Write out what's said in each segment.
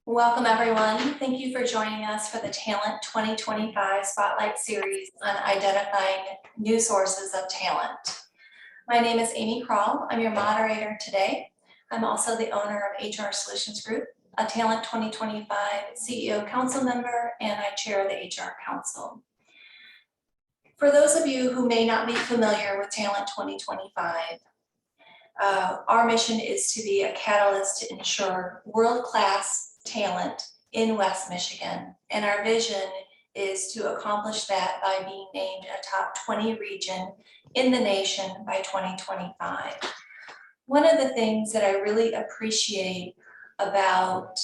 Welcome, everyone. Thank you for joining us for the Talent 2025 Spotlight Series on identifying new sources of talent. My name is Amy Kraal. I'm your moderator today. I'm also the owner of HR Solutions Group, a Talent 2025 CEO Council member, and I chair the HR Council. For those of you who may not be familiar with Talent 2025, our mission is to be a catalyst to ensure world-class talent in West Michigan. And our vision is to accomplish that by being named a top 20 region in the nation by 2025. One of the things that I really appreciate about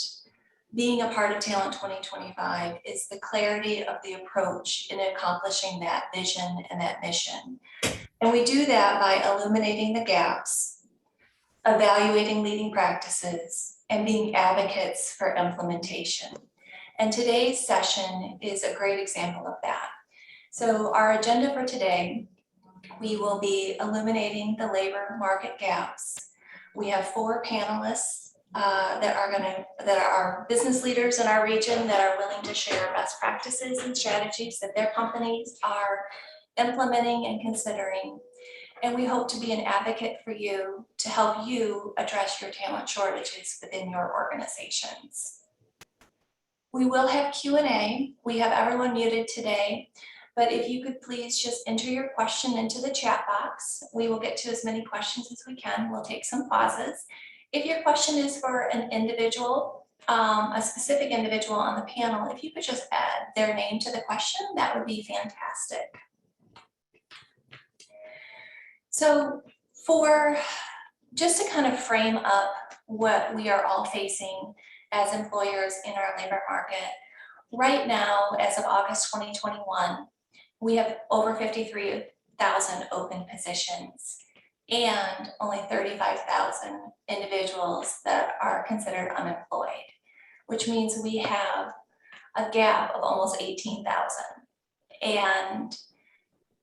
being a part of Talent 2025 is the clarity of the approach in accomplishing that vision and that mission. And we do that by illuminating the gaps, evaluating leading practices, and being advocates for implementation. And today's session is a great example of that. So our agenda for today, we will be illuminating the labor market gaps. We have 4 panelists that are business leaders in our region that are willing to share best practices and strategies that their companies are implementing and considering. And we hope to be an advocate for you to help you address your talent shortages within your organizations. We will have Q&A. We have everyone muted today, but if you could please just enter your question into the chat box. We will get to as many questions as we can. We'll take some pauses. If your question is for an individual, a specific individual on the panel, if you could just add their name to the question, that would be fantastic. So just to kind of frame up what we are all facing as employers in our labor market, right now, as of August 2021, we have over 53,000 open positions and only 35,000 individuals that are considered unemployed, which means we have a gap of almost 18,000. And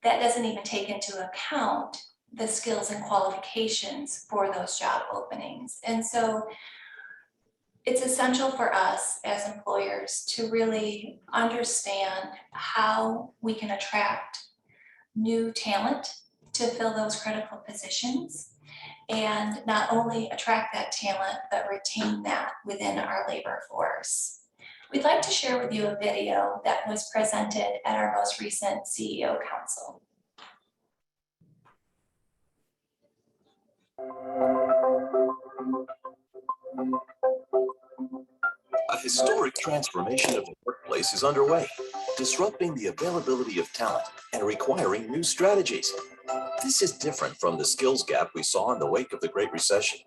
that doesn't even take into account the skills and qualifications for those job openings. And so it's essential for us as employers to really understand how we can attract new talent to fill those critical positions, and not only attract that talent, but retain that within our labor force. We'd like to share with you a video that was presented at our most recent CEO Council. A historic transformation of the workplace is underway, disrupting the availability of talent and requiring new strategies. This is different from the skills gap we saw in the wake of the Great Recession.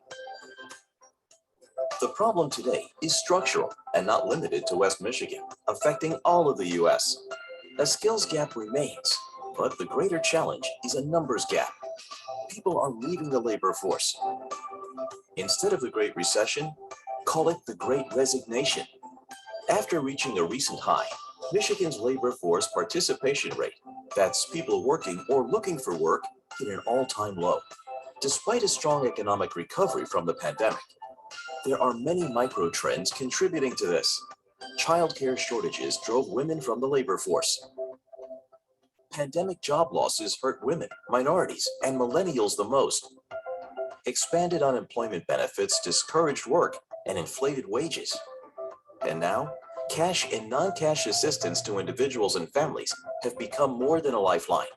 The problem today is structural and not limited to West Michigan, affecting all of the U.S. A skills gap remains, but the greater challenge is a numbers gap. People are leaving the labor force. Instead of the Great Recession, call it the Great Resignation. After reaching a recent high, Michigan's labor force participation rate, that's people working or looking for work, hit an all-time low. Despite a strong economic recovery from the pandemic, there are many micro trends contributing to this. Childcare shortages drove women from the labor force. Pandemic job losses hurt women, minorities, and millennials the most. Expanded unemployment benefits discouraged work and inflated wages. And now, cash and non-cash assistance to individuals and families have become more than a lifeline.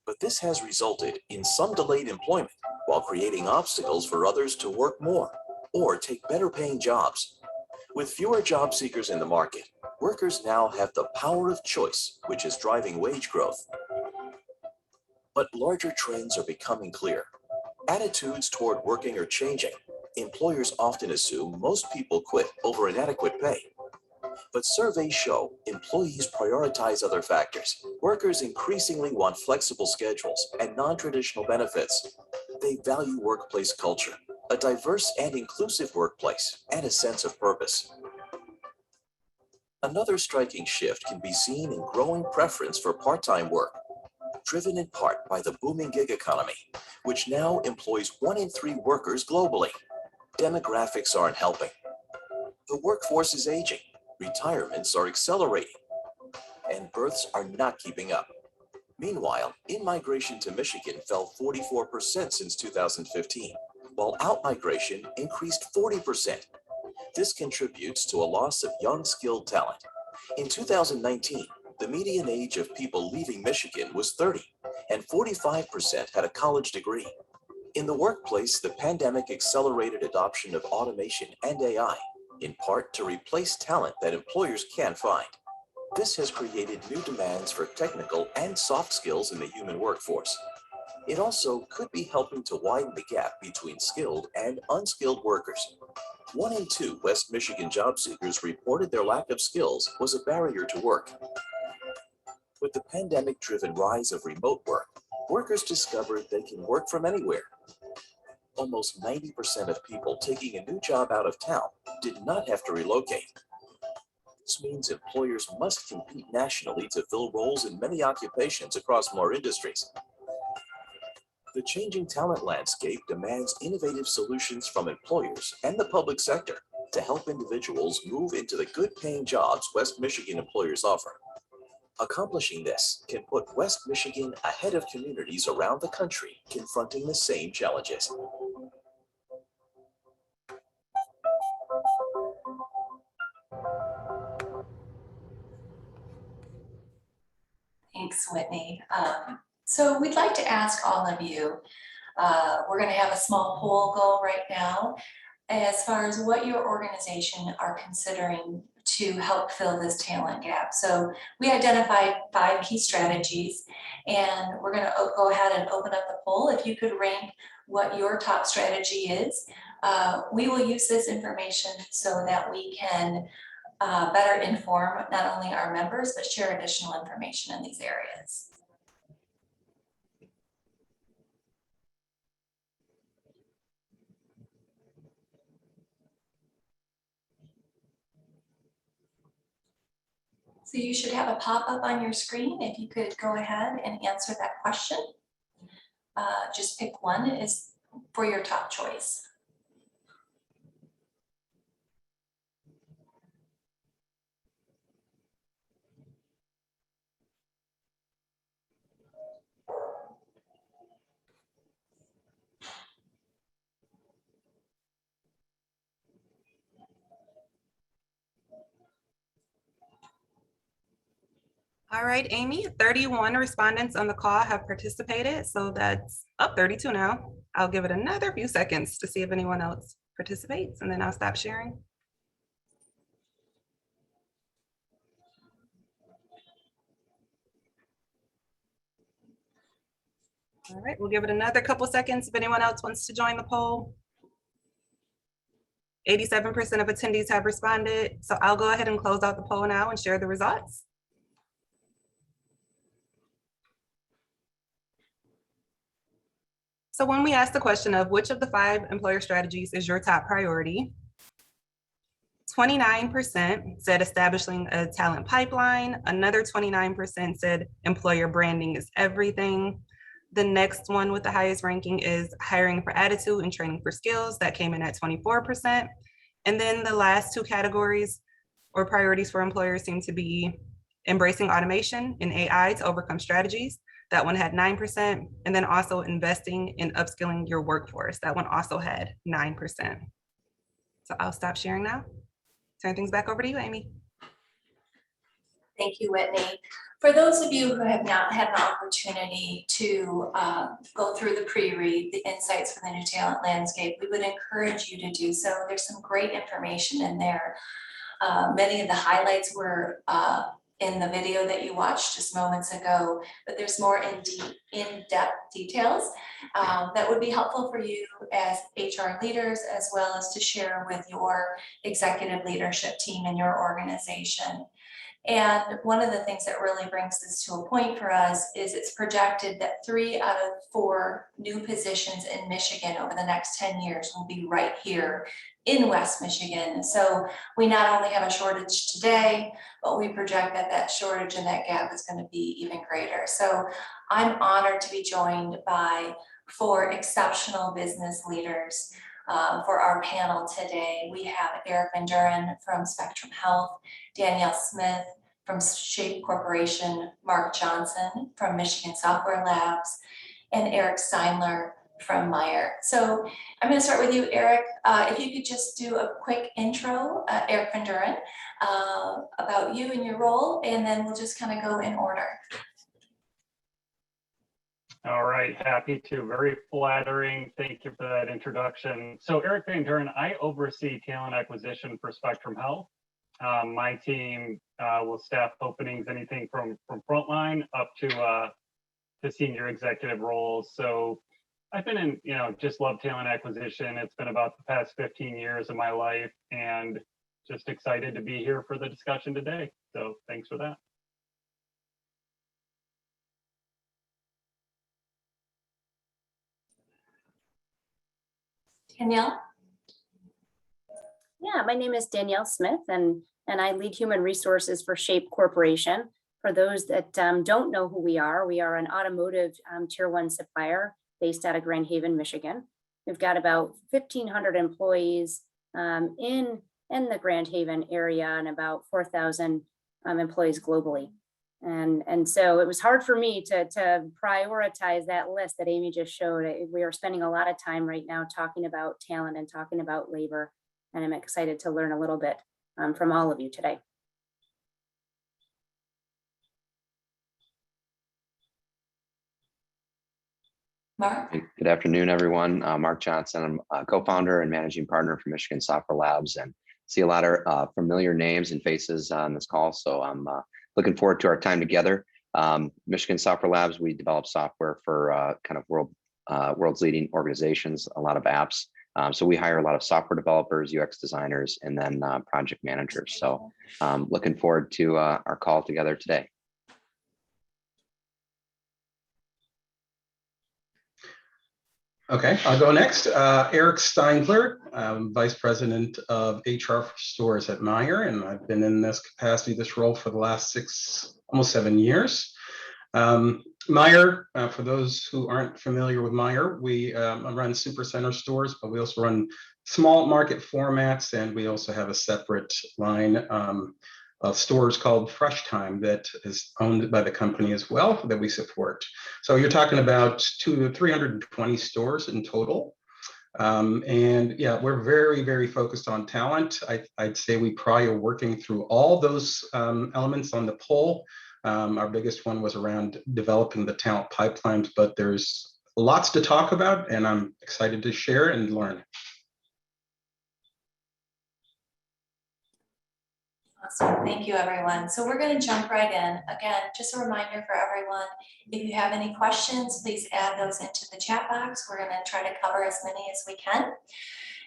But this has resulted in some delayed employment while creating obstacles for others to work more or take better paying jobs. With fewer job seekers in the market, workers now have the power of choice, which is driving wage growth. But larger trends are becoming clear. Attitudes toward working are changing. Employers often assume most people quit over inadequate pay. But surveys show employees prioritize other factors. Workers increasingly want flexible schedules and non-traditional benefits. They value workplace culture, a diverse and inclusive workplace, and a sense of purpose. Another striking shift can be seen in growing preference for part-time work, driven in part by the booming gig economy, which now employs 1 in 3 workers globally. Demographics aren't helping. The workforce is aging, retirements are accelerating, and births are not keeping up. Meanwhile, in-migration to Michigan fell 44% since 2015, while out-migration increased 40%. This contributes to a loss of young, skilled talent. In 2019, the median age of people leaving Michigan was 30, and 45% had a college degree. In the workplace, the pandemic accelerated adoption of automation and AI, in part to replace talent that employers can't find. This has created new demands for technical and soft skills in the human workforce. It also could be helping to widen the gap between skilled and unskilled workers. 1 in 2 West Michigan job seekers reported their lack of skills was a barrier to work. With the pandemic-driven rise of remote work, workers discovered they can work from anywhere. Almost 90% of people taking a new job out of town did not have to relocate. This means employers must compete nationally to fill roles in many occupations across more industries. The changing talent landscape demands innovative solutions from employers and the public sector to help individuals move into the good-paying jobs West Michigan employers offer. Accomplishing this can put West Michigan ahead of communities around the country confronting the same challenges. Thanks, Whitney. So we'd like to ask all of you, we're going to have a small poll go right now as far as what your organization are considering to help fill this talent gap. So we identified 5 key strategies, and we're going to go ahead and open up the poll. If you could rank what your top strategy is, we will use this information so that we can better inform not only our members, but share additional information in these areas. So you should have a pop-up on your screen. If you could go ahead and answer that question. Just pick one is for your top choice. All right, Amy, 31 respondents on the call have participated, so that's up 32 now. I'll give it another few seconds to see if anyone else participates, and then I'll stop sharing. All right, we'll give it another couple seconds if anyone else wants to join the poll. 87% of attendees have responded, so I'll go ahead and close out the poll now and share the results. So when we asked the question of which of the 5 employer strategies is your top priority, 29% said establishing a talent pipeline. Another 29% said employer branding is everything. The next one with the highest ranking is hiring for attitude and training for skills. That came in at 24%. And then the last 2 categories or priorities for employers seem to be embracing automation and AI to overcome strategies. That one had 9%. And then also investing in upskilling your workforce. That one also had 9%. So I'll stop sharing now. Turn things back over to you, Amy. Thank you, Whitney. For those of you who have not had an opportunity to go through the pre-read, the insights for the new talent landscape, we would encourage you to do so. There's some great information in there. Many of the highlights were in the video that you watched just moments ago, but there's more in-depth details that would be helpful for you as HR leaders, as well as to share with your executive leadership team in your organization. And one of the things that really brings this to a point for us is it's projected that 3 out of 4 new positions in Michigan over the next 10 years will be right here in West Michigan. So we not only have a shortage today, but we project that that shortage and that gap is going to be even greater. So I'm honored to be joined by 4 exceptional business leaders. For our panel today, we have Eric VanDuren from Spectrum Health, Danielle Smith from Shape Corporation, Mark Johnson from Michigan Software Labs, and Eric Steindler from Meyer. So I'm going to start with you, Eric. If you could just do a quick intro, Eric VanDuren, about you and your role, and then we'll just kind of go in order. All right, happy to. Very flattering. Thank you for that introduction. So Eric VanDuren, I oversee talent acquisition for Spectrum Health. My team will staff openings, anything from frontline up to senior executive roles. So I've been in, just love talent acquisition. It's been about the past 15 years of my life, and just excited to be here for the discussion today. So thanks for that. Danielle? Yeah, my name is Danielle Smith, and I lead human resources for Shape Corporation. For those that don't know who we are an automotive tier 1 supplier based out of Grand Haven, Michigan. We've got about 1,500 employees in the Grand Haven area and about 4,000 employees globally. And so it was hard for me to prioritize that list that Amy just showed. We are spending a lot of time right now talking about talent and talking about labor, and I'm excited to learn a little bit from all of you today. Mark? Good afternoon, everyone. Mark Johnson. I'm a co-founder and managing partner for Michigan Software Labs, and see a lot of familiar names and faces on this call. So I'm looking forward to our time together. Michigan Software Labs, we develop software for kind of world's leading organizations, a lot of apps. So we hire a lot of software developers, UX designers, and then project managers. So looking forward to our call together today. Okay, I'll go next. Eric Steindler, Vice President of HR for Stores at Meijer, and I've been in this capacity, this role for the last almost 7 years. Meyer, for those who aren't familiar with Meyer, we run supercenter stores, but we also run small market formats, and we also have a separate line of stores called Fresh Time that is owned by the company as well that we support. So you're talking about 200 to 320 stores in total. And yeah, we're very, very focused on talent. I'd say we probably are working through all those elements on the poll. Our biggest one was around developing the talent pipelines, but there's lots to talk about, and I'm excited to share and learn. Awesome. Thank you, everyone. So we're going to jump right in. Again, just a reminder for everyone, if you have any questions, please add those into the chat box. We're going to try to cover as many as we can.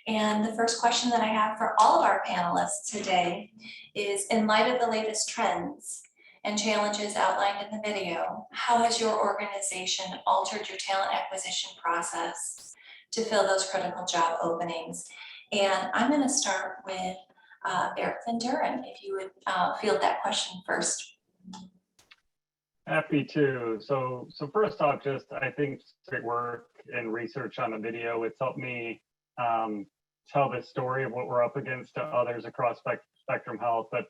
And the first question that I have for all of our panelists today is, in light of the latest trends and challenges outlined in the video, how has your organization altered your talent acquisition process to fill those critical job openings? And I'm going to start with Eric VanDuren, if you would field that question first. Happy to. So first off, I think great work and research on the video. It's helped me tell the story of what we're up against to others across Spectrum Health, but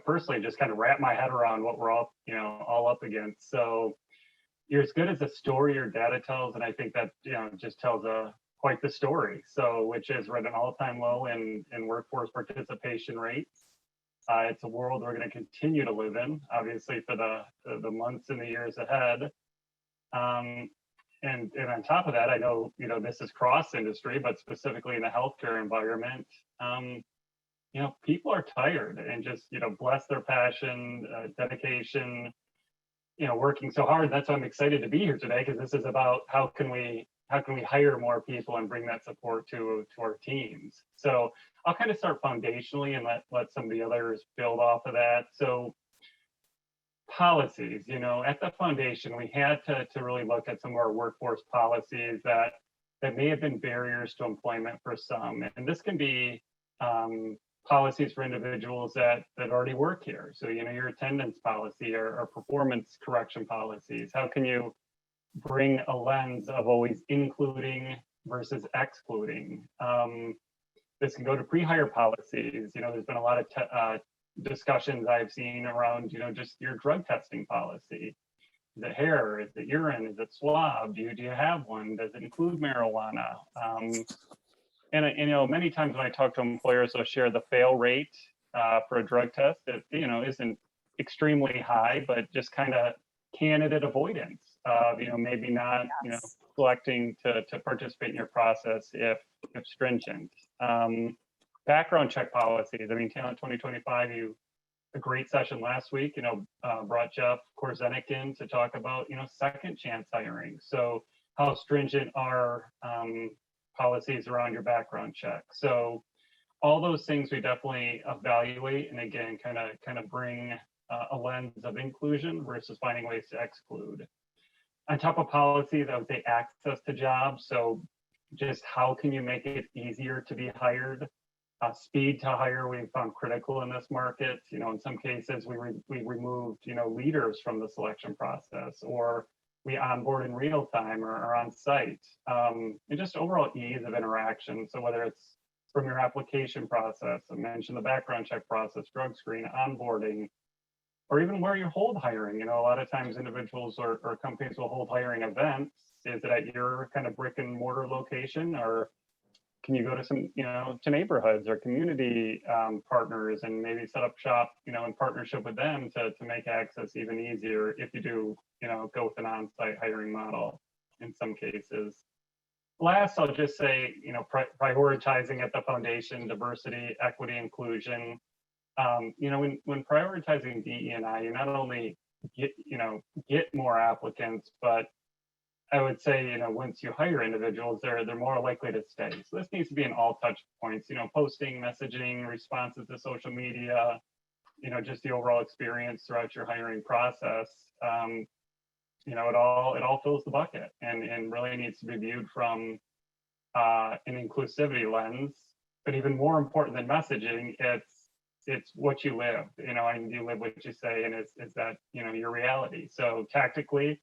personally just kind of wrap my head around what we're all up against. So you're as good as the story your data tells, and I think that just tells quite the story. So which is we're at an all-time low in workforce participation rates. It's a world we're going to continue to live in, obviously, for the months and the years ahead. And on top of that, I know this is cross industry, but specifically in the healthcare environment, people are tired and just bless their passion, dedication, working so hard. That's why I'm excited to be here today, because this is about how can we hire more people and bring that support to our teams. So I'll kind of start foundationally and let some of the others build off of that. So policies, at the foundation, we had to really look at some of our workforce policies that may have been barriers to employment for some. And this can be policies for individuals that already work here. So, your attendance policy or performance correction policies. How can you bring a lens of always including versus excluding. This can go to pre-hire policies. There's been a lot of discussions I've seen around, just your drug testing policy. Is it hair? Is it urine? Is it swab? Do you have one? Does it include marijuana? And many times when I talk to employers, they'll share the fail rate for a drug test that, isn't extremely high, but just kind of candidate avoidance of, maybe not, selecting to participate in your process if stringent. Background check policies. I mean, Talent 2025, a great session last week, brought Jeff Korzenik in to talk about, second chance hiring. So how stringent are policies around your background check? So all those things we definitely evaluate, and again, kind of bring a lens of inclusion versus finding ways to exclude. On top of policies, I would say access to jobs. So just how can you make it easier to be hired? Speed to hire we've found critical in this market. In some cases we removed leaders from the selection process, or we onboard in real time or on site, and just overall ease of interaction. So whether it's from your application process, I mentioned the background check process, drug screen, onboarding, or even where you hold hiring. A lot of times individuals or companies will hold hiring events. Is it at your kind of brick and mortar location, or can you go to some, to neighborhoods or community partners and maybe set up shop, in partnership with them to make access even easier if you do, go with an on-site hiring model in some cases. Last, I'll just say, prioritizing at the foundation, diversity, equity, inclusion. When prioritizing DE&I, you not only get more applicants, but I would say, once you hire individuals, they're more likely to stay. So this needs to be in all touch points, posting, messaging, responses to social media, just the overall experience throughout your hiring process. It all fills the bucket and really needs to be viewed from an inclusivity lens. But even more important than messaging, it's what you live, and you live what you say, and is that, your reality. So tactically,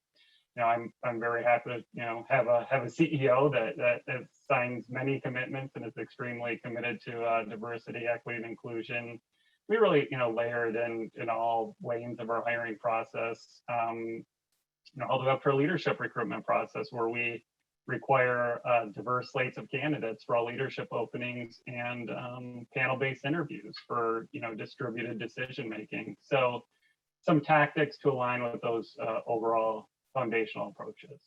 I'm very happy to have a CEO that signs many commitments and is extremely committed to diversity, equity, and inclusion. We really layer it in all lanes of our hiring process, all the way up to our leadership recruitment process, where we require diverse slates of candidates for all leadership openings and panel-based interviews for distributed decision making. So some tactics to align with those overall foundational approaches.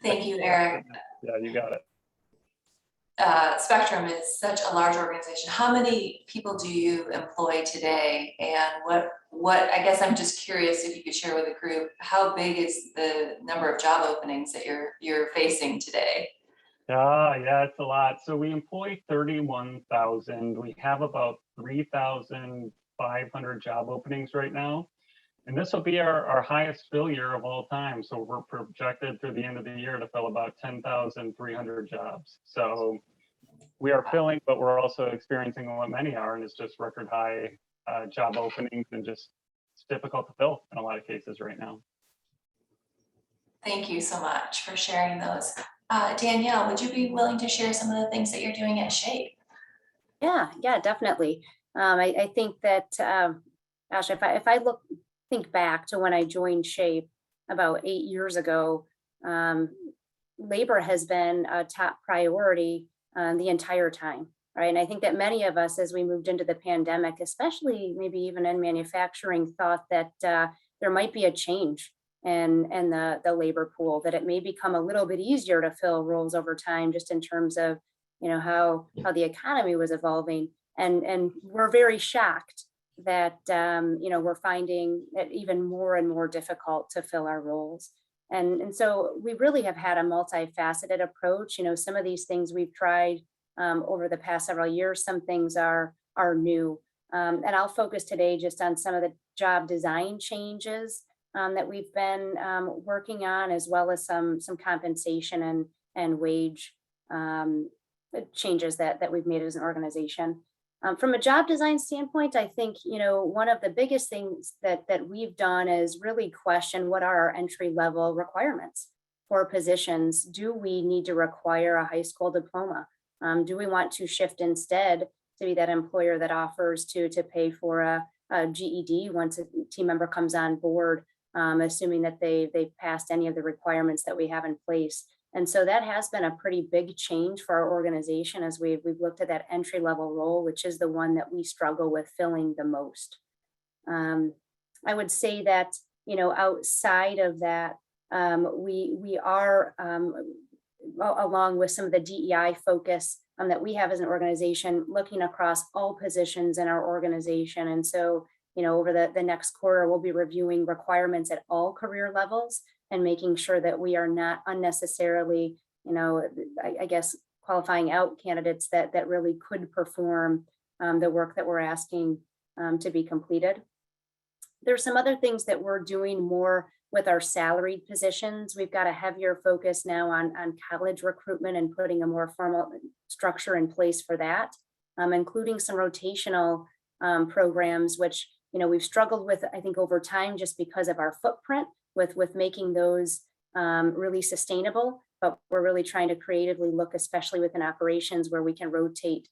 Thank you, Eric. Yeah, you got it. Spectrum is such a large organization. How many people do you employ today? And what I guess I'm just curious if you could share with the group, how big is the number of job openings that you're facing today? Yeah, it's a lot. So we employ 31,000. We have about 3,500 job openings right now. And this will be our highest fill year of all time. So we're projected through the end of the year to fill about 10,300 jobs. So we are filling, but we're also experiencing what many are, and it's just record high job openings, and just it's difficult to fill in a lot of cases right now. Thank you so much for sharing those. Danielle, would you be willing to share some of the things that you're doing at Shape? Yeah, definitely. I think that, gosh, if I think back to when I joined Shape about 8 years ago, labor has been a top priority the entire time, right? And I think that many of us, as we moved into the pandemic, especially maybe even in manufacturing, thought that there might be a change in the labor pool, that it may become a little bit easier to fill roles over time, just in terms of how the economy was evolving. And we're very shocked that we're finding it even more and more difficult to fill our roles. And so we really have had a multifaceted approach. Some of these things we've tried over the past several years, some things are new. And I'll focus today just on some of the job design changes that we've been working on, as well as some compensation and wage changes that we've made as an organization. From a job design standpoint, I think, one of the biggest things that we've done is really question what are our entry level requirements. for positions, do we need to require a high school diploma? Do we want to shift instead to be that employer that offers to pay for a GED once a team member comes on board, assuming that they've passed any of the requirements that we have in place? And so that has been a pretty big change for our organization as we've looked at that entry level role, which is the one that we struggle with filling the most. I would say that, outside of that, we are, along with some of the DEI focus that we have as an organization, looking across all positions in our organization. And so, over the next quarter, we'll be reviewing requirements at all career levels and making sure that we are not unnecessarily, I guess, qualifying out candidates that really could perform the work that we're asking to be completed. There's some other things that we're doing more with our salaried positions. We've got a heavier focus now on college recruitment and putting a more formal structure in place for that, including some rotational programs, which we've struggled with, I think, over time, just because of our footprint with making those really sustainable. But we're really trying to creatively look, especially within operations, where we can rotate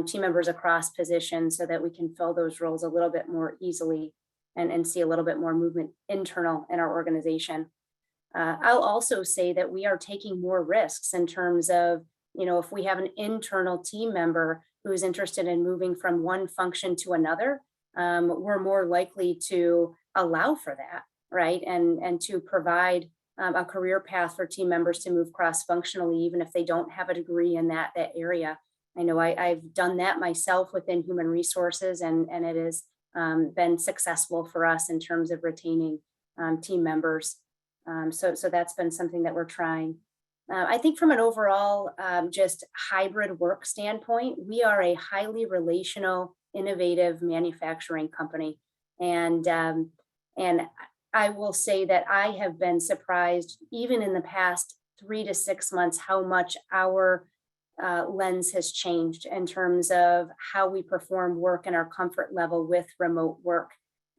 team members across positions so that we can fill those roles a little bit more easily and see a little bit more movement internal in our organization. I'll also say that we are taking more risks in terms of, if we have an internal team member who's interested in moving from one function to another, we're more likely to allow for that, right? And to provide a career path for team members to move cross-functionally, even if they don't have a degree in that area. I know I've done that myself within human resources, and it has been successful for us in terms of retaining team members. So that's been something that we're trying. I think from an overall just hybrid work standpoint, we are a highly relational, innovative manufacturing company. And I will say that I have been surprised, even in the past 3 to 6 months, how much our lens has changed in terms of how we perform work and our comfort level with remote work.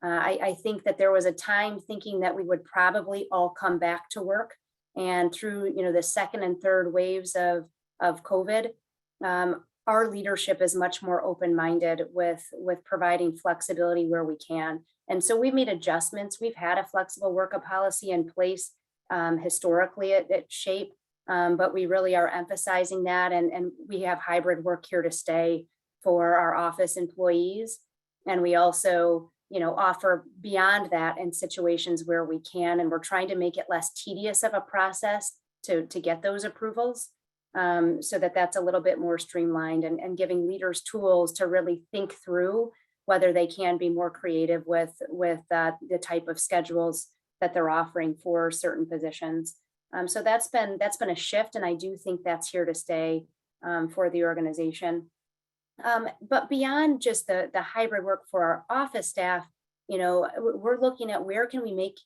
I think that there was a time thinking that we would probably all come back to work, and through the second and third waves of COVID, our leadership is much more open-minded with providing flexibility where we can. And so we've made adjustments. We've had a flexible work policy in place historically at SHAPE, but we really are emphasizing that, and we have hybrid work here to stay for our office employees. And we also offer beyond that in situations where we can, and we're trying to make it less tedious of a process to get those approvals, so that's a little bit more streamlined, and giving leaders tools to really think through whether they can be more creative with the type of schedules that they're offering for certain positions. So that's been a shift, and I do think that's here to stay for the organization. But beyond just the hybrid work for our office staff, we're looking at where can we make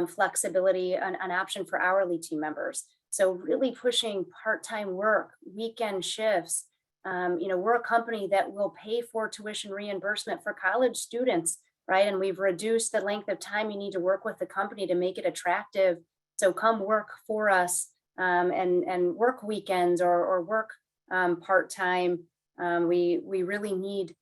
flexibility an option for hourly team members. So really pushing part-time work, weekend shifts. We're a company that will pay for tuition reimbursement for college students, right? And we've reduced the length of time you need to work with the company to make it attractive. So come work for us and work weekends or work part-time. We really need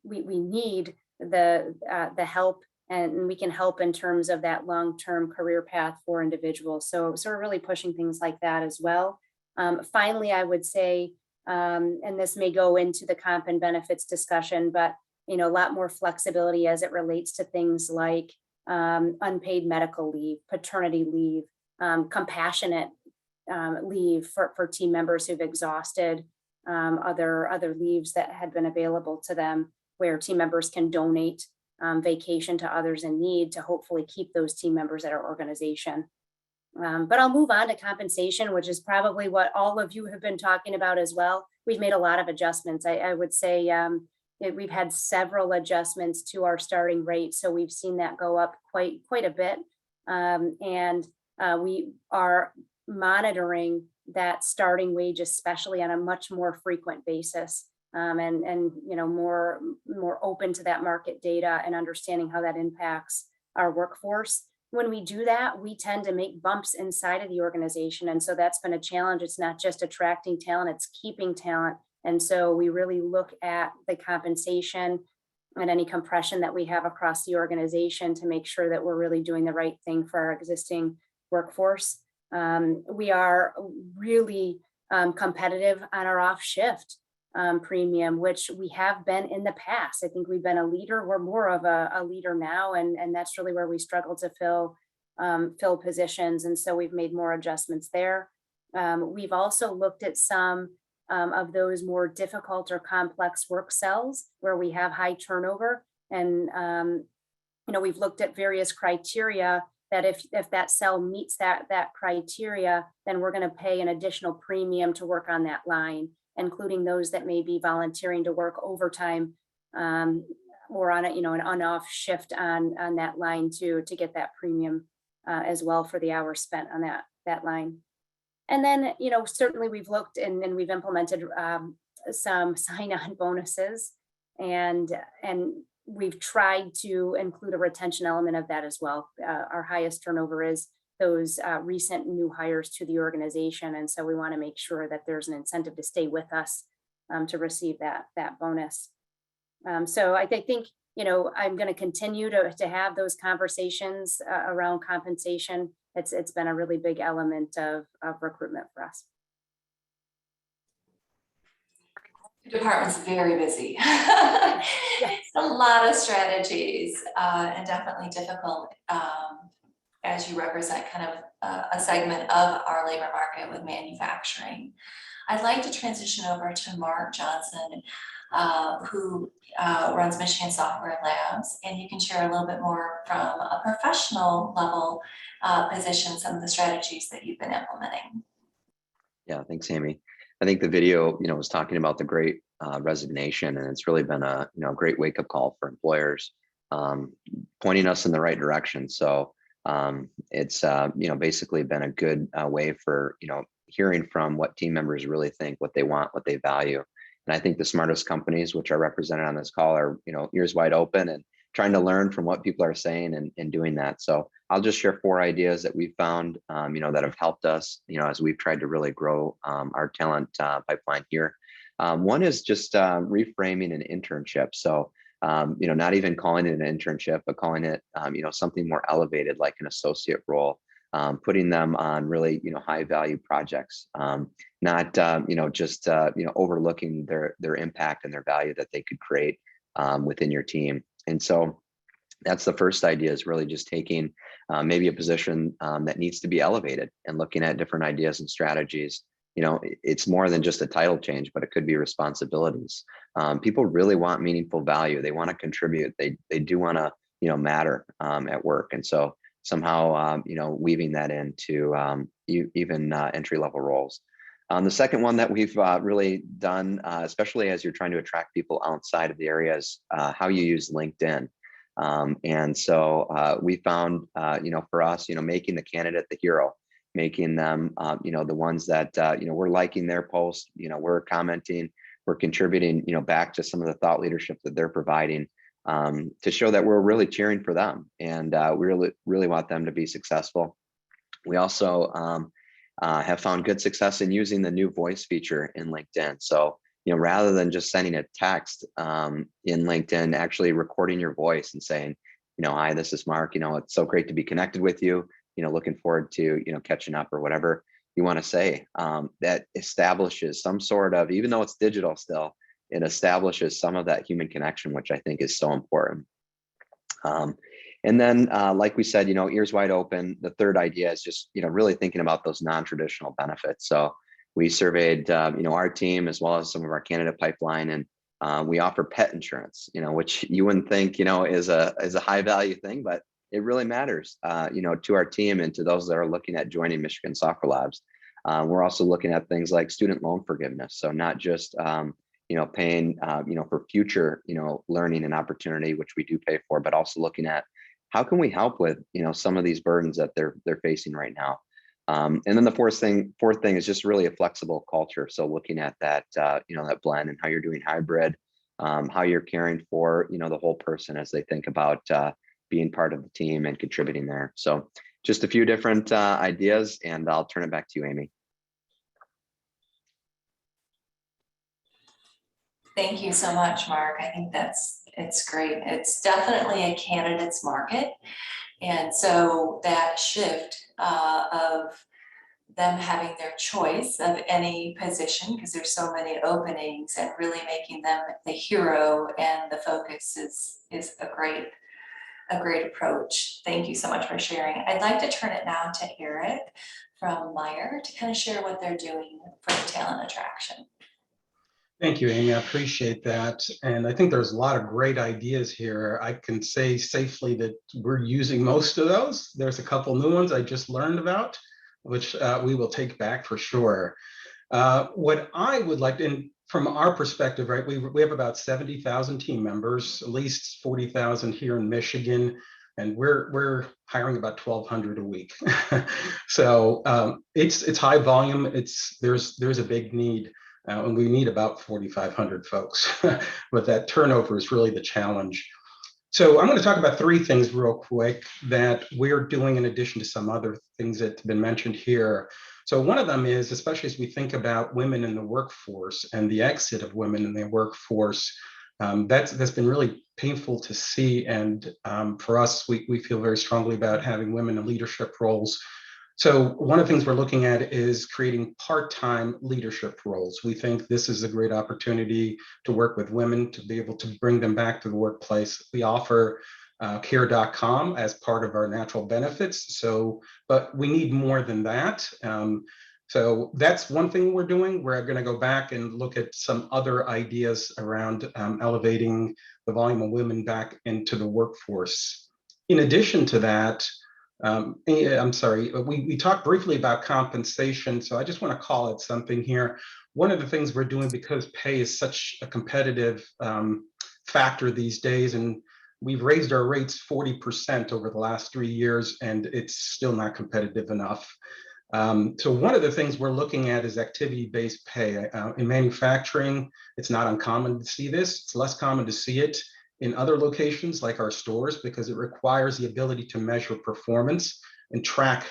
we need the help, and we can help in terms of that long-term career path for individuals. So we're really pushing things like that as well. Finally, I would say, and this may go into the comp and benefits discussion, but a lot more flexibility as it relates to things like unpaid medical leave, paternity leave, compassionate leave for team members who've exhausted other leaves that had been available to them, where team members can donate vacation to others in need to hopefully keep those team members at our organization. But I'll move on to compensation, which is probably what all of you have been talking about as well. We've made a lot of adjustments. I would say we've had several adjustments to our starting rate. So we've seen that go up quite a bit. And we are monitoring that starting wage, especially on a much more frequent basis, and more open to that market data and understanding how that impacts our workforce. when we do that, we tend to make bumps inside of the organization. And so that's been a challenge. It's not just attracting talent, it's keeping talent. And so we really look at the compensation and any compression that we have across the organization to make sure that we're really doing the right thing for our existing workforce. We are really competitive on our off shift premium, which we have been in the past. I think we've been a leader. We're more of a leader now, and that's really where we struggle to fill positions. And so we've made more adjustments there. We've also looked at some of those more difficult or complex work cells where we have high turnover. And we've looked at various criteria that if that cell meets that criteria, then we're going to pay an additional premium to work on that line, including those that may be volunteering to work overtime or on an on-off shift on that line to get that premium as well for the hours spent on that line. And then, certainly we've looked and we've implemented some sign-on bonuses, and we've tried to include a retention element of that as well. Our highest turnover is those recent new hires to the organization. And so we want to make sure that there's an incentive to stay with us to receive that bonus. So I think, I'm going to continue to have those conversations around compensation. It's been a really big element of recruitment for us. The department's very busy. It's a lot of strategies and definitely difficult as you represent kind of a segment of our labor market with manufacturing. I'd like to transition over to Mark Johnson, who runs Michigan Software Labs, and you can share a little bit more from a professional level position, some of the strategies that you've been implementing. Yeah, thanks, Amy. I think the video, was talking about the great resignation, and it's really been a great wake up call for employers, pointing us in the right direction. So it's basically been a good way for hearing from what team members really think, what they want, what they value. And I think the smartest companies, which are represented on this call, are ears wide open and trying to learn from what people are saying and doing that. So I'll just share 4 ideas that we found, that have helped us, as we've tried to really grow our talent pipeline here. One is just reframing an internship. So, not even calling it an internship, but calling it, something more elevated, like an associate role, putting them on really, high value projects, not, just, overlooking their impact and their value that they could create within your team. And so that's the first idea, is really just taking maybe a position that needs to be elevated and looking at different ideas and strategies. It's more than just a title change, but it could be responsibilities. People really want meaningful value. They want to contribute. They do want to, matter at work. And so somehow, weaving that into even entry-level roles. The second one that we've really done, especially as you're trying to attract people outside of the areas, how you use LinkedIn. And so we found, for us, making the candidate the hero, making them, the ones that, we're liking their posts, we're commenting, we're contributing, back to some of the thought leadership that they're providing, to show that we're really cheering for them, and we really want them to be successful. We also have found good success in using the new voice feature in LinkedIn. So, rather than just sending a text in LinkedIn, actually recording your voice and saying, hi, this is Mark, it's so great to be connected with you, looking forward to, catching up, or whatever you want to say. That establishes some sort of, even though it's digital still, it establishes some of that human connection, which I think is so important. And then, like we said, ears wide open. The third idea is just, really thinking about those non-traditional benefits. So we surveyed, our team as well as some of our candidate pipeline, and we offer pet insurance, which you wouldn't think, is a high value thing, but it really matters, to our team and to those that are looking at joining Michigan Software Labs. We're also looking at things like student loan forgiveness. So not just, paying, for future, learning and opportunity, which we do pay for, but also looking at how can we help with, some of these burdens that they're facing right now. And then the fourth thing is just really a flexible culture. So looking at that, that blend, and how you're doing hybrid, how you're caring for, the whole person as they think about being part of the team and contributing there. So just a few different ideas, and I'll turn it back to you, Amy. Thank you so much, Mark. I think it's great. It's definitely a candidate's market. And so that shift of them having their choice of any position, because there's so many openings, and really making them the hero and the focus is a great approach. Thank you so much for sharing. I'd like to turn it now to Eric from Meyer to kind of share what they're doing for the talent attraction. Thank you, Amy. I appreciate that. And I think there's a lot of great ideas here. I can say safely that we're using most of those. There's a couple new ones I just learned about, which we will take back for sure. What I would like, and from our perspective, right, we have about 70,000 team members, at least 40,000 here in Michigan, and we're hiring about 1,200 a week. So it's high volume. There's a big need. And we need about 4,500 folks, but that turnover is really the challenge. So I'm going to talk about three things real quick that we're doing in addition to some other things that have been mentioned here. So one of them is, especially as we think about women in the workforce and the exit of women in the workforce, that's been really painful to see. And for us, we feel very strongly about having women in leadership roles. So one of the things we're looking at is creating part-time leadership roles. We think this is a great opportunity to work with women to be able to bring them back to the workplace. We offer care.com as part of our natural benefits. So, but we need more than that. So that's one thing we're doing. We're going to go back and look at some other ideas around elevating the volume of women back into the workforce. In addition to that, I'm sorry, we talked briefly about compensation, so I just want to call it something here. One of the things we're doing, because pay is such a competitive factor these days, and we've raised our rates 40% over the last 3 years, and it's still not competitive enough. So one of the things we're looking at is activity-based pay. In manufacturing, it's not uncommon to see this. It's less common to see it in other locations like our stores, because it requires the ability to measure performance and track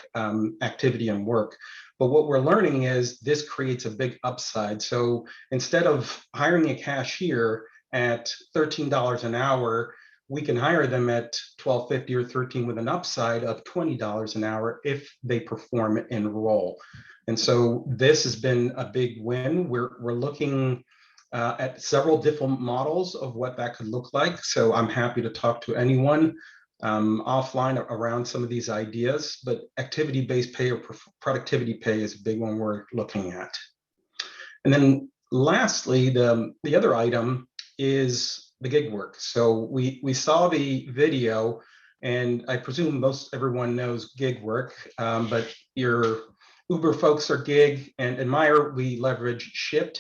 activity and work. But what we're learning is this creates a big upside. So instead of hiring a cashier at $13 an hour, we can hire them at $12.50 or $13 with an upside of $20 an hour if they perform and role. And so this has been a big win. We're looking at several different models of what that could look like. So I'm happy to talk to anyone offline around some of these ideas, but activity-based pay or productivity pay is a big one we're looking at. And then lastly, the other item is the gig work. So we saw the video, and I presume everyone knows gig work, but your Uber folks are gig, and in Meyer, we leverage Shipt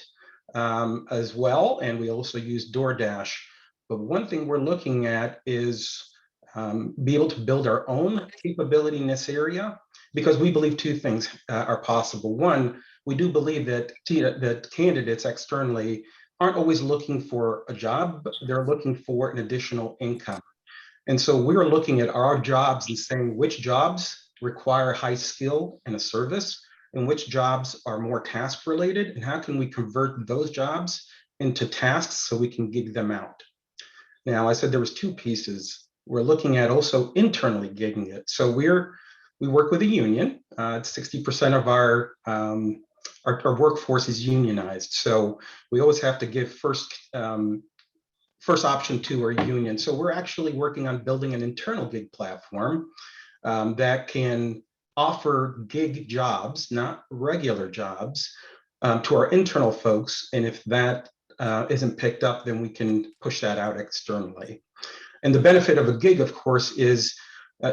as well, and we also use DoorDash. But one thing we're looking at is be able to build our own capability in this area, because we believe two things are possible. One, we do believe that candidates externally aren't always looking for a job, but they're looking for an additional income. And so we're looking at our jobs and saying which jobs require high skill and a service, and which jobs are more task related, and how can we convert those jobs into tasks so we can gig them out. Now, I said there was two pieces. We're looking at also internally gigging it. So we work with a union. 60% of our workforce is unionized. So we always have to give first option to our union. So we're actually working on building an internal gig platform that can offer gig jobs, not regular jobs, to our internal folks. And if that isn't picked up, then we can push that out externally. And the benefit of a gig, of course, is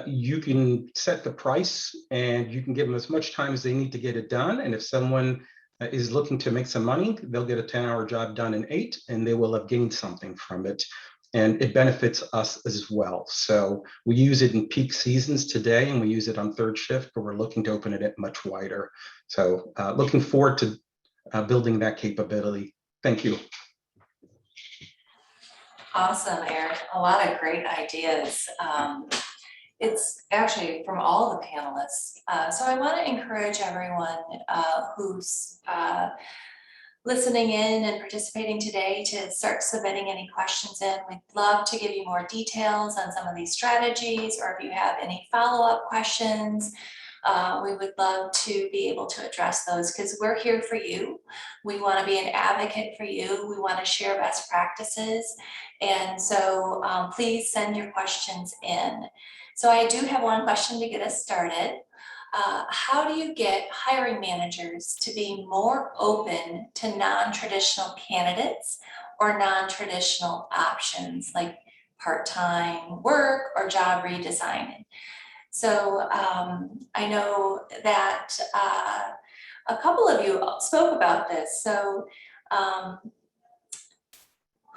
you can set the price and you can give them as much time as they need to get it done. And if someone is looking to make some money, they'll get a 10-hour job done in 8, and they will have gained something from it. And it benefits us as well. So we use it in peak seasons today, and we use it on third shift, but we're looking to open it much wider. So looking forward to building that capability. Thank you. Awesome, Eric. A lot of great ideas. It's actually from all the panelists. So I want to encourage everyone who's listening in and participating today to start submitting any questions in. We'd love to give you more details on some of these strategies, or if you have any follow-up questions, we would love to be able to address those because we're here for you. We want to be an advocate for you. We want to share best practices. And so please send your questions in. So I do have one question to get us started. How do you get hiring managers to be more open to non-traditional candidates or non-traditional options like part-time work or job redesign? So I know that a couple of you spoke about this. So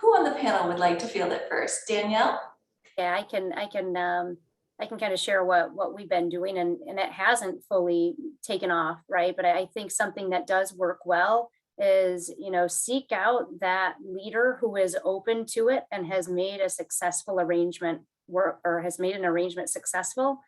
who on the panel would like to field it first? Danielle? Yeah, I can kind of share what we've been doing, and it hasn't fully taken off, right? But I think something that does work well is, seek out that leader who is open to it and has made a successful arrangement work, or has made an arrangement successful,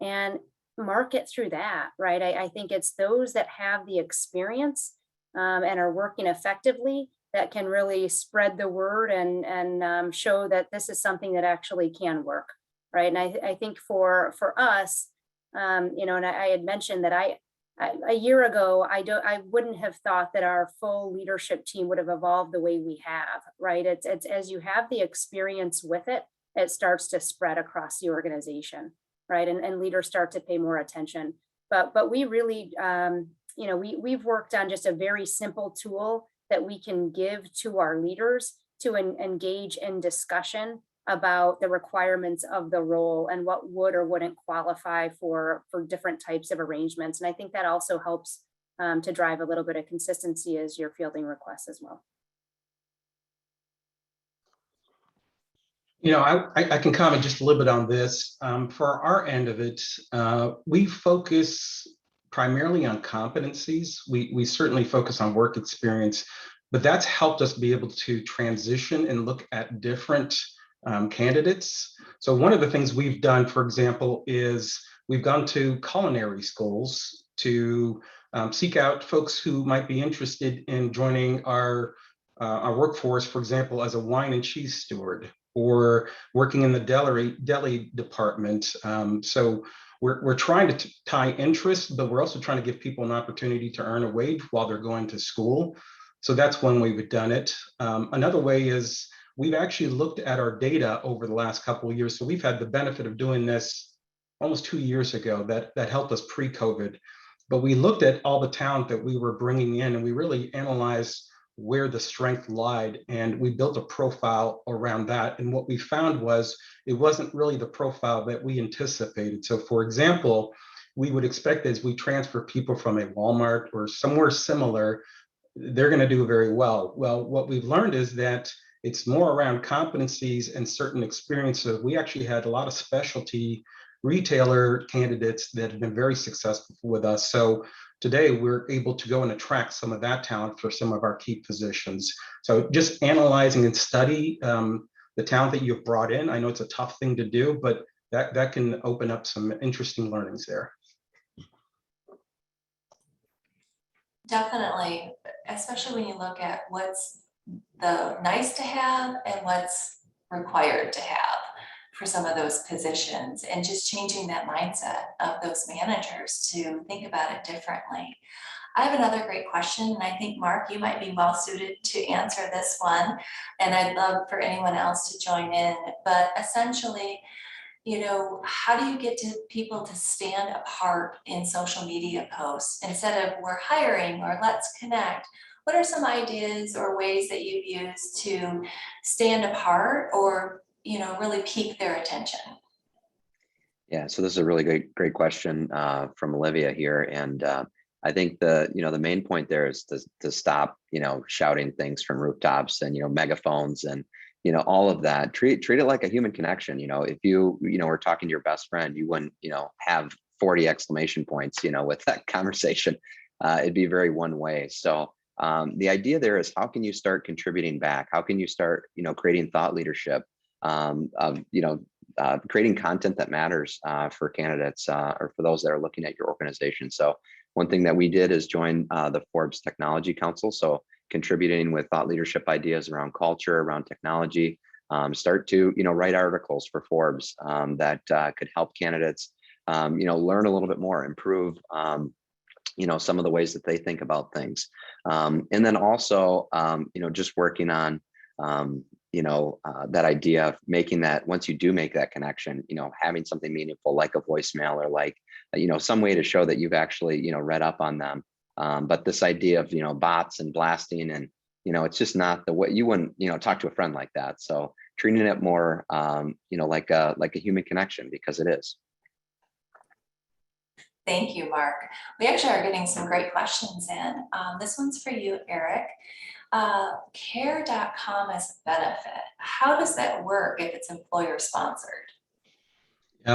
and market through that, right? I think it's those that have the experience and are working effectively that can really spread the word and show that this is something that actually can work, right? And I think for us, and I had mentioned that a year ago, I wouldn't have thought that our full leadership team would have evolved the way we have, right? It's as you have the experience with it, it starts to spread across the organization, right? And leaders start to pay more attention. But we really, we've worked on just a very simple tool that we can give to our leaders to engage in discussion about the requirements of the role and what would or wouldn't qualify for different types of arrangements. And I think that also helps to drive a little bit of consistency as you're fielding requests as well. I can comment just a little bit on this. For our end of it, we focus primarily on competencies. We certainly focus on work experience, but that's helped us be able to transition and look at different candidates. So one of the things we've done, for example, is we've gone to culinary schools to seek out folks who might be interested in joining our workforce, for example, as a wine and cheese steward, or working in the deli department. So we're trying to tie interest, but we're also trying to give people an opportunity to earn a wage while they're going to school. So that's one way we've done it. Another way is we've actually looked at our data over the last couple of years. So we've had the benefit of doing this almost 2 years ago. That helped us pre-COVID. But we looked at all the talent that we were bringing in, and we really analyzed where the strength lied, and we built a profile around that. And what we found was it wasn't really the profile that we anticipated. So for example, we would expect as we transfer people from a Walmart or somewhere similar, they're going to do very well. Well, what we've learned is that it's more around competencies and certain experiences. We actually had a lot of specialty retailer candidates that have been very successful with us. So today we're able to go and attract some of that talent for some of our key positions. So just analyzing and study the talent that you've brought in. I know it's a tough thing to do, but that can open up some interesting learnings there. Definitely, especially when you look at what's the nice to have and what's required to have for some of those positions, and just changing that mindset of those managers to think about it differently. I have another great question, and I think, Mark, you might be well suited to answer this one, and I'd love for anyone else to join in. But essentially, how do you get to people to stand apart in social media posts instead of "we're hiring" or "let's connect"? What are some ideas or ways that you've used to stand apart or really pique their attention? Yeah, so this is a really great question from Olivia here, and I think the main point there is to stop shouting things from rooftops and megaphones and all of that. Treat it like a human connection. If you were talking to your best friend, you wouldn't have 40 exclamation points with that conversation. It'd be very one way. So The idea there is, how can you start contributing back? How can you start, creating thought leadership, of, creating content that matters for candidates or for those that are looking at your organization. So one thing that we did is join the Forbes Technology Council. So contributing with thought leadership ideas around culture, around technology, start to, write articles for Forbes that could help candidates, learn a little bit more, improve, some of the ways that they think about things. And then also, just working on, that idea of making that, once you do make that connection, having something meaningful like a voicemail or like, some way to show that you've actually, read up on them. But this idea of, bots and blasting and, it's just not the way. You wouldn't, talk to a friend like that. So treating it more, like a human connection, because it is. Thank you, Mark. We actually are getting some great questions in. This one's for you, Eric. Care.com as a benefit. How does that work if it's employer sponsored?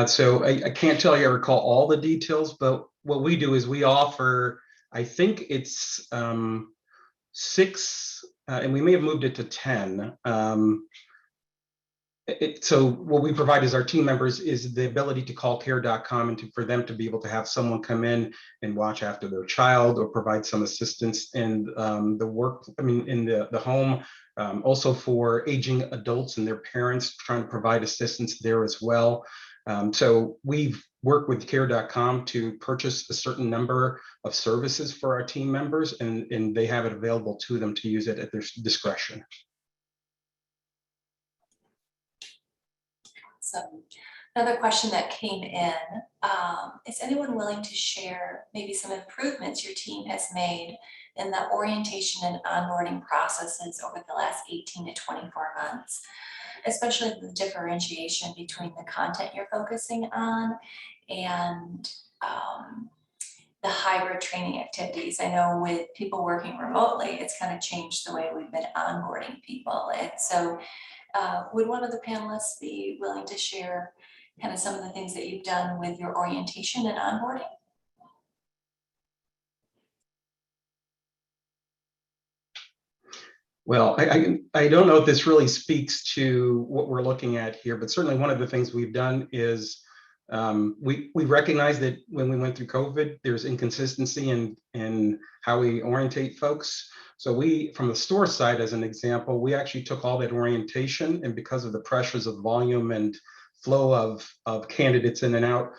So I can't tell you I recall all the details, but what we do is we offer, I think it's 6, and we may have moved it to 10. So what we provide is our team members is the ability to call care.com and for them to be able to have someone come in and watch after their child or provide some assistance in the work, in the home. Also for aging adults and their parents, trying to provide assistance there as well. So we've worked with care.com to purchase a certain number of services for our team members, and they have it available to them to use it at their discretion. So another question that came in, is anyone willing to share maybe some improvements your team has made in the orientation and onboarding processes over the last 18 to 24 months, especially the differentiation between the content you're focusing on and the hybrid training activities? I know with people working remotely, it's kind of changed the way we've been onboarding people. And so would one of the panelists be willing to share kind of some of the things that you've done with your orientation and onboarding? Well, I don't know if this really speaks to what we're looking at here, but certainly one of the things we've done is we recognize that when we went through COVID, there's inconsistency in how we orientate folks. So we, from the store side, as an example, we actually took all that orientation, and because of the pressures of volume and flow of candidates in and out,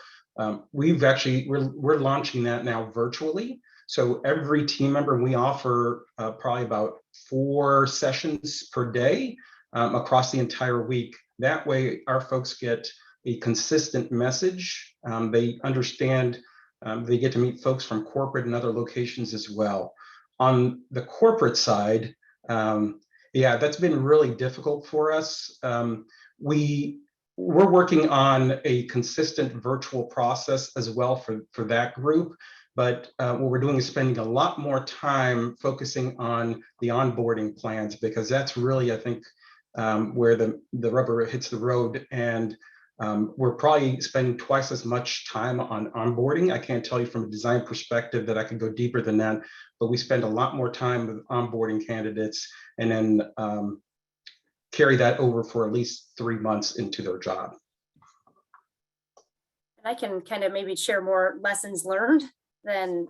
we're launching that now virtually. So every team member, we offer probably about 4 sessions per day across the entire week. That way, our folks get a consistent message. They understand, they get to meet folks from corporate and other locations as well. On the corporate side, yeah, that's been really difficult for us. We're working on a consistent virtual process as well for that group. But what we're doing is spending a lot more time focusing on the onboarding plans, because that's really, I think, where the rubber hits the road. And we're probably spending twice as much time on onboarding. I can't tell you from a design perspective that I could go deeper than that, but we spend a lot more time with onboarding candidates and then carry that over for at least 3 months into their job. I can kind of maybe share more lessons learned than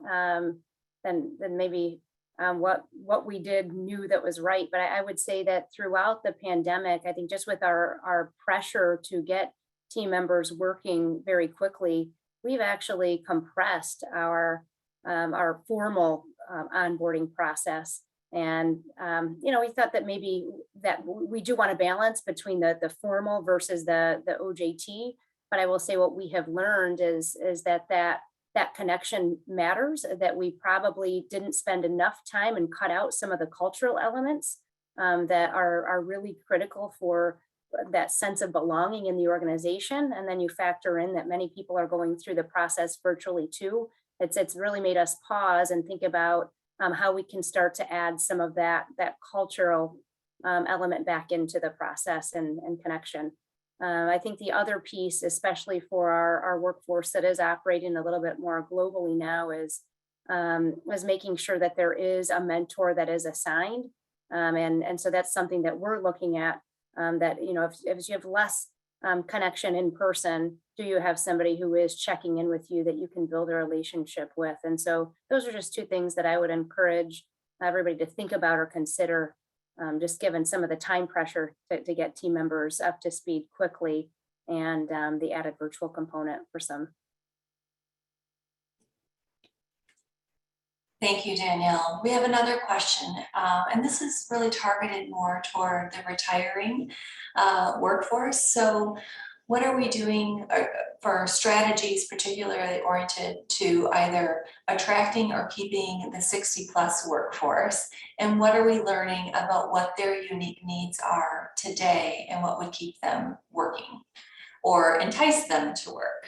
maybe what we did knew that was right. But I would say that throughout the pandemic, I think just with our pressure to get team members working very quickly, we've actually compressed our formal onboarding process. And we thought that maybe that we do want to balance between the formal versus the OJT. But I will say what we have learned is that connection matters, that we probably didn't spend enough time and cut out some of the cultural elements that are really critical for that sense of belonging in the organization. And then you factor in that many people are going through the process virtually too. It's really made us pause and think about how we can start to add some of that cultural element back into the process and connection. I think the other piece, especially for our workforce that is operating a little bit more globally now, is was making sure that there is a mentor that is assigned. And so that's something that we're looking at, that, you know, if you have less connection in person, do you have somebody who is checking in with you that you can build a relationship with? And so those are just two things that I would encourage everybody to think about or consider, just given some of the time pressure to get team members up to speed quickly, and the added virtual component for some. Thank you, Danielle. We have another question, and this is really targeted more toward the retiring workforce. So what are we doing for strategies particularly oriented to either attracting or keeping the 60+ workforce? And what are we learning about what their unique needs are today and what would keep them working or entice them to work?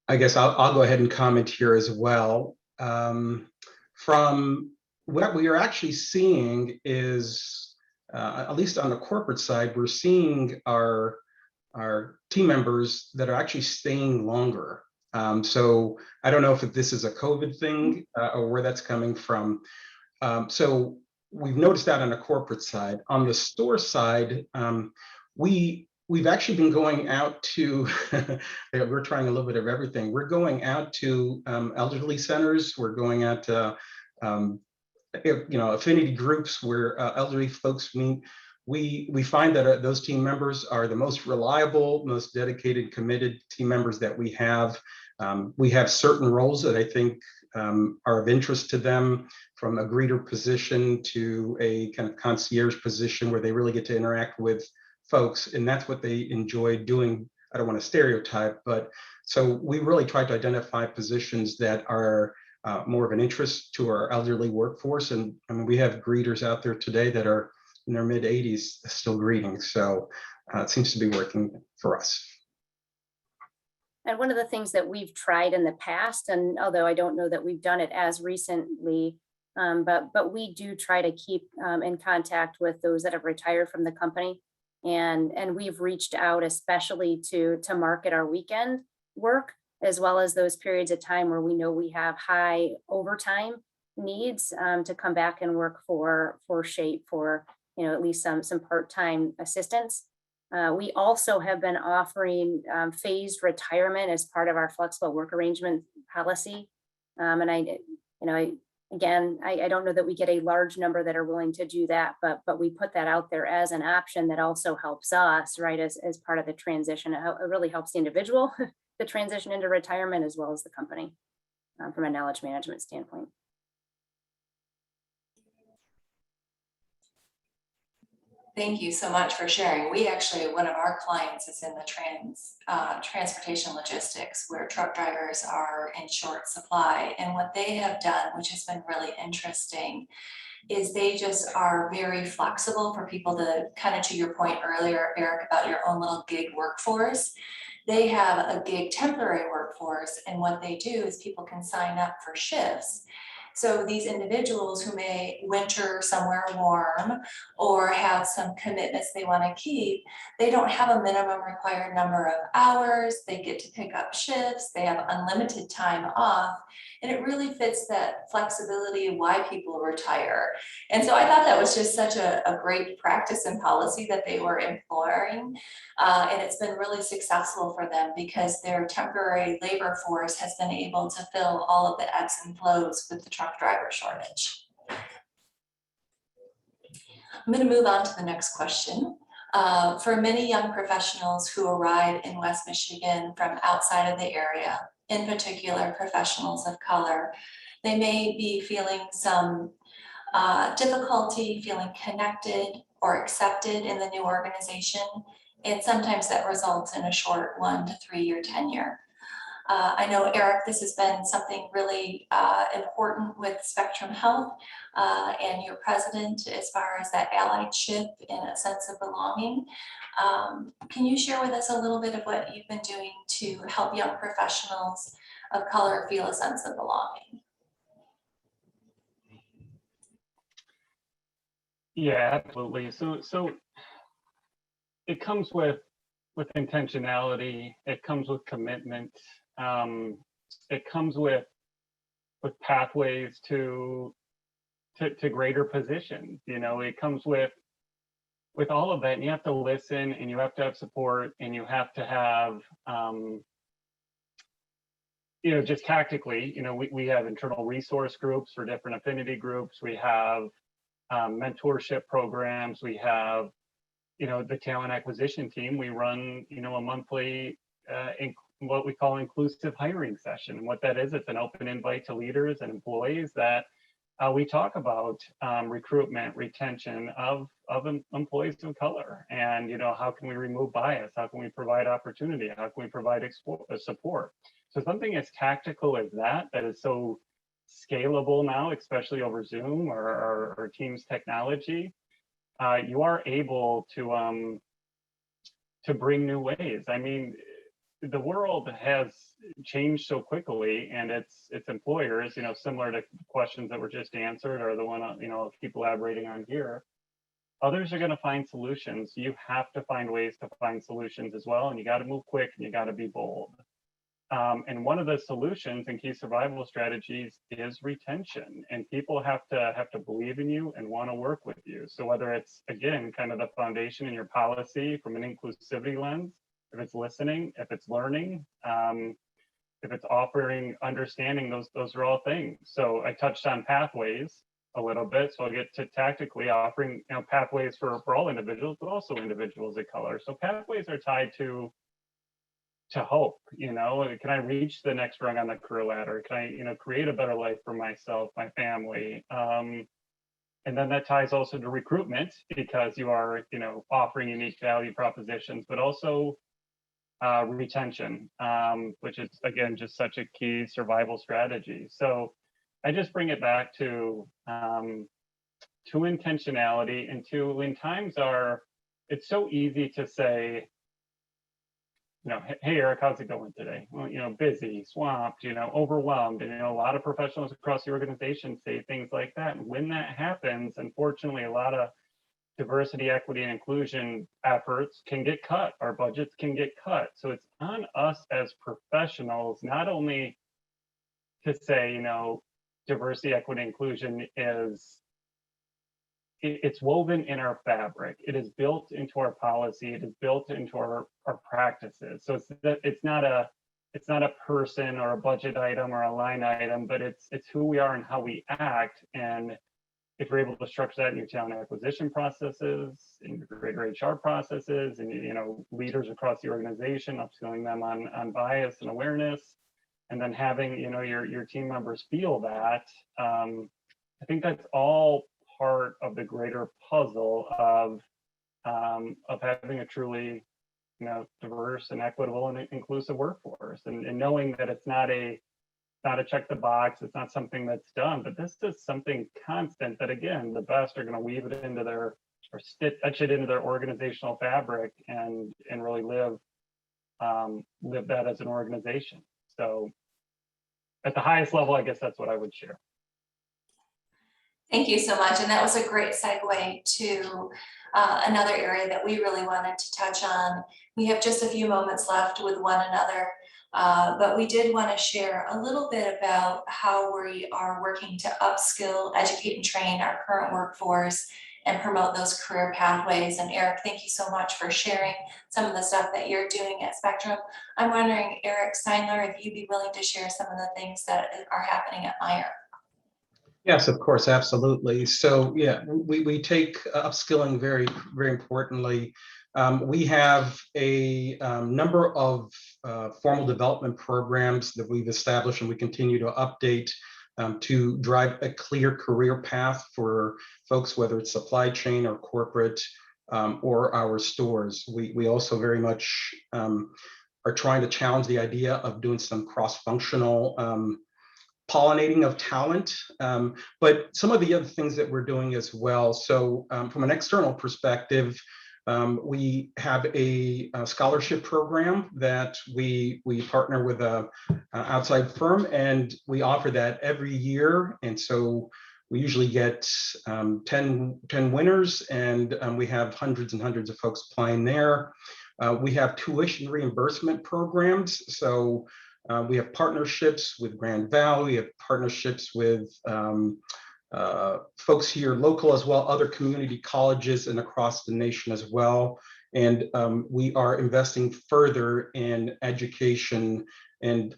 I guess I'll go ahead and comment here as well. From what we are actually seeing is, at least on the corporate side, we're seeing our team members that are actually staying longer. So I don't know if this is a COVID thing or where that's coming from. So we've noticed that on the corporate side. On the store side, we've actually been going out to, we're trying a little bit of everything. We're going out to elderly centers. We're going out to, affinity groups where elderly folks meet. We find that those team members are the most reliable, most dedicated, committed team members that we have. We have certain roles that I think are of interest to them, from a greeter position to a kind of concierge position where they really get to interact with folks, and that's what they enjoy doing. I don't want to stereotype, but so we really try to identify positions that are more of an interest to our elderly workforce. And I mean, we have greeters out there today that are in their mid 80s still greeting. So it seems to be working for us. And one of the things that we've tried in the past, and although I don't know that we've done it as recently, but we do try to keep in contact with those that have retired from the company. And we've reached out especially to market our weekend work, as well as those periods of time where we know we have high overtime needs, to come back and work for SHAPE for, at least some part-time assistance. We also have been offering phased retirement as part of our flexible work arrangement policy. And I don't know that we get a large number that are willing to do that, but we put that out there as an option that also helps us, right, as part of the transition. It really helps the individual the transition into retirement, as well as the company, from a knowledge management standpoint. Thank you so much for sharing. We actually, one of our clients is in the transportation logistics, where truck drivers are in short supply. And what they have done, which has been really interesting, is they just are very flexible for people to, kind of to your point earlier, Eric, about your own little gig workforce. They have a gig temporary workforce, and what they do is people can sign up for shifts. So these individuals who may winter somewhere warm or have some commitments they want to keep, they don't have a minimum required number of hours. They get to pick up shifts. They have unlimited time off. And it really fits that flexibility of why people retire. And so I thought that was just such a great practice and policy that they were employing. And it's been really successful for them because their temporary labor force has been able to fill all of the ebbs and flows with the truck driver shortage. I'm going to move on to the next question. For many young professionals who arrive in West Michigan from outside of the area, in particular professionals of color, they may be feeling some difficulty feeling connected or accepted in the new organization. And sometimes that results in a short 1 to 3 year tenure. I know, Eric, this has been something really important with Spectrum Health and your president, as far as that allyship and a sense of belonging. Can you share with us a little bit of what you've been doing to help young professionals of color feel a sense of belonging? Yeah, absolutely. So it comes with intentionality. It comes with commitment. It comes with pathways to greater positions. You know, it comes with all of that, and you have to listen, and you have to have support, and you have to have you know, just tactically, you know, we have internal resource groups for different affinity groups. We have mentorship programs. We have, you know, the talent acquisition team. We run, you know, a monthly what we call inclusive hiring session. And what that is, it's an open invite to leaders and employees that we talk about recruitment, retention of employees of color, and, you know, how can we remove bias? How can we provide opportunity? How can we provide support? So something as tactical as that is so scalable now, especially over Zoom or Teams technology, you are able to bring new ways. I mean, the world has changed so quickly, and it's employers, you know, similar to questions that were just answered, or the one, you know, I'll keep elaborating on here. Others are going to find solutions. You have to find ways to find solutions as well, and you got to move quick, and you got to be bold. And one of the solutions and key survival strategies is retention, and people have to believe in you and want to work with you. So whether it's, again, kind of the foundation in your policy from an inclusivity lens, if it's listening, if it's learning, if it's offering understanding, those are all things. So I touched on pathways a little bit, so I'll get to tactically offering, you know, pathways for all individuals, but also individuals of color. So pathways are tied to hope. You know, can I reach the next rung on the career ladder? Can I, you know, create a better life for myself, my family? And then that ties also to recruitment, because you are, you know, offering unique value propositions, but also retention, which is, again, just such a key survival strategy. So I just bring it back to intentionality, and to, when times are, it's so easy to say, you know, hey, Eric, how's it going today? Well, you know, busy, swamped, you know, overwhelmed. And, you know, a lot of professionals across the organization say things like that. And when that happens, unfortunately, a lot of diversity, equity, and inclusion efforts can get cut. Our budgets can get cut. So it's on us as professionals, not only to say, you know, diversity, equity, inclusion is, it's woven in our fabric. It is built into our policy. It is built into our practices. So it's not a person or a budget item or a line item, but it's who we are and how we act. And if we're able to structure that in your talent acquisition processes, in your greater HR processes, and, you know, leaders across the organization, upskilling them on bias and awareness, and then having, you know, your team members feel that, I think that's all part of the greater puzzle of having a truly, you know, diverse and equitable and inclusive workforce, and knowing that it's not a check the box, it's not something that's done, but this is something constant that, again, the best are going to weave it into their, or etch it into their organizational fabric, and really live that as an organization. So at the highest level, I guess that's what I would share. Thank you so much. And that was a great segue to another area that we really wanted to touch on. We have just a few moments left with one another, but we did want to share a little bit about how we are working to upskill, educate, and train our current workforce and promote those career pathways. And Eric, thank you so much for sharing some of the stuff that you're doing at Spectrum. I'm wondering, Eric Steindler, if you'd be willing to share some of the things that are happening at Meyer. Yes, of course, absolutely. So yeah, we take upskilling very, very importantly. We have a number of formal development programs that we've established, and we continue to update to drive a clear career path for folks, whether it's supply chain or corporate or our stores. We also very much are trying to challenge the idea of doing some cross-functional pollinating of talent, but some of the other things that we're doing as well. So from an external perspective, we have a scholarship program that we partner with a outside firm, and we offer that every year. And so We usually get 10 winners, and we have hundreds and hundreds of folks applying there. We have tuition reimbursement programs. So we have partnerships with Grand Valley, we have partnerships with folks here local as well, other community colleges and across the nation as well. And we are investing further in education and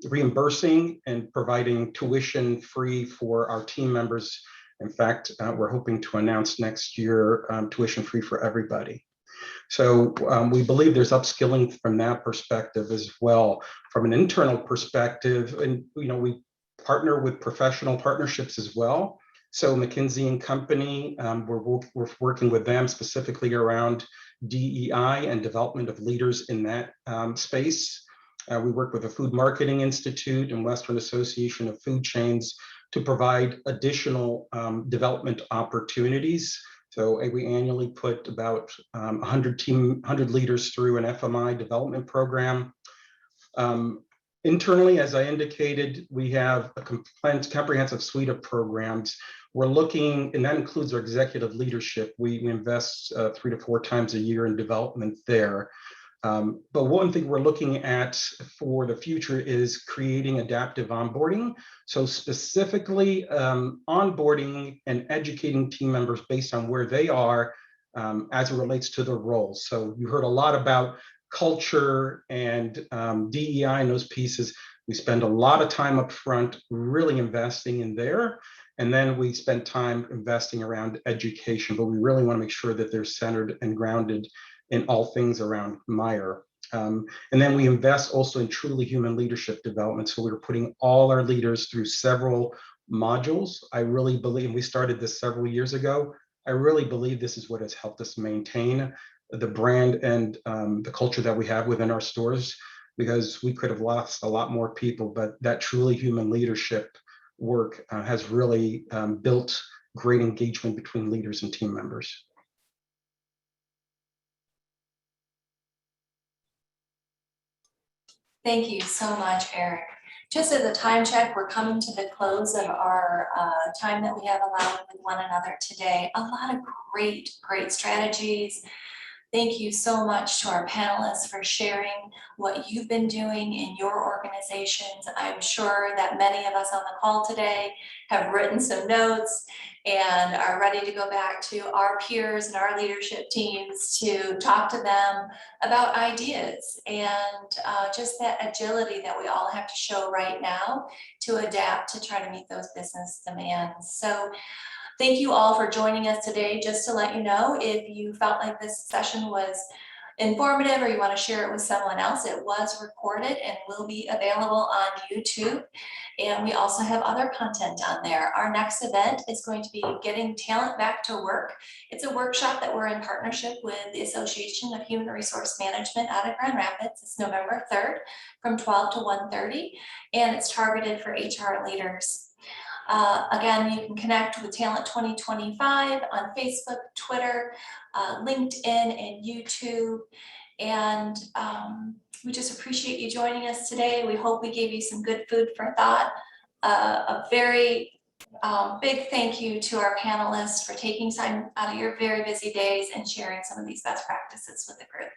reimbursing and providing tuition free for our team members. In fact, we're hoping to announce next year tuition free for everybody. So we believe there's upskilling from that perspective as well. From an internal perspective, and we partner with professional partnerships as well. So McKinsey and Company, we're working with them specifically around DEI and development of leaders in that space. We work with the Food Marketing Institute and Western Association of Food Chains to provide additional development opportunities. So we annually put about 100 leaders through an FMI development program. Internally, as I indicated, we have a comprehensive suite of programs. We're looking, and that includes our executive leadership. We invest 3 to 4 times a year in development there. But one thing we're looking at for the future is creating adaptive onboarding. So specifically onboarding and educating team members based on where they are as it relates to their roles. So you heard a lot about culture and DEI and those pieces. We spend a lot of time up front really investing in there. And then we spend time investing around education, but we really want to make sure that they're centered and grounded in all things around Meyer. And then we invest also in truly human leadership development. So we're putting all our leaders through several modules. I really believe, and we started this several years ago, I really believe this is what has helped us maintain the brand and the culture that we have within our stores, because we could have lost a lot more people, but that truly human leadership work has really built great engagement between leaders and team members. Thank you so much, Eric. Just as a time check, we're coming to the close of our time that we have allowed with one another today. A lot of great strategies. Thank you so much to our panelists for sharing what you've been doing in your organizations. I'm sure that many of us on the call today have written some notes and are ready to go back to our peers and our leadership teams to talk to them about ideas and just that agility that we all have to show right now to adapt to try to meet those business demands. So thank you all for joining us today. Just to let you know, if you felt like this session was informative or you want to share it with someone else, it was recorded and will be available on YouTube. And we also have other content on there. Our next event is going to be Getting Talent Back to Work. It's a workshop that we're in partnership with the Association of Human Resource Management out of Grand Rapids. It's November 3rd from 12 to 1:30, and it's targeted for HR leaders. Again, you can connect with Talent 2025 on Facebook, Twitter, LinkedIn, and YouTube. And we just appreciate you joining us today. We hope we gave you some good food for thought. A very big thank you to our panelists for taking time out of your very busy days and sharing some of these best practices with the group.